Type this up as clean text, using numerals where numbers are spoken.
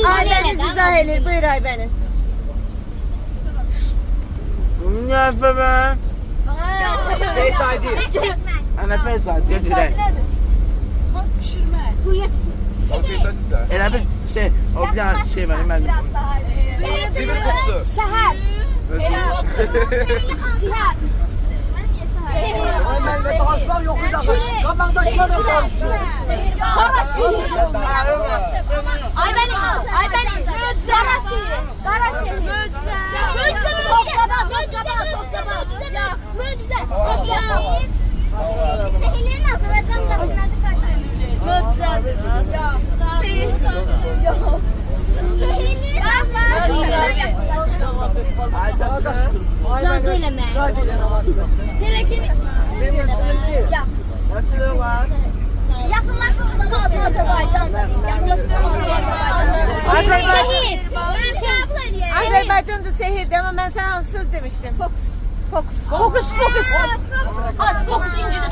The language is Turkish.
Aybəniz izah edir. Buyur Aybəniz. Neyse ben. Face ID. Ana Face ID direkt. Face ID de. Elə bir şey, o bir tane şey var ben. Sivil kutusu. Seher. Seher. Aymen'le tanışmak yok bir dakika. Kabaktaşlarla tanışıyor. Aybenin. Sehirlerin Azerbaycan kapısına Hepsi var. yakınlaşmışsınız ama adı Azerbaycan. Azərbaycanda sehirdir ama ben sana söz demiştim. Fokus. Fokus. Az fokus İngiliz.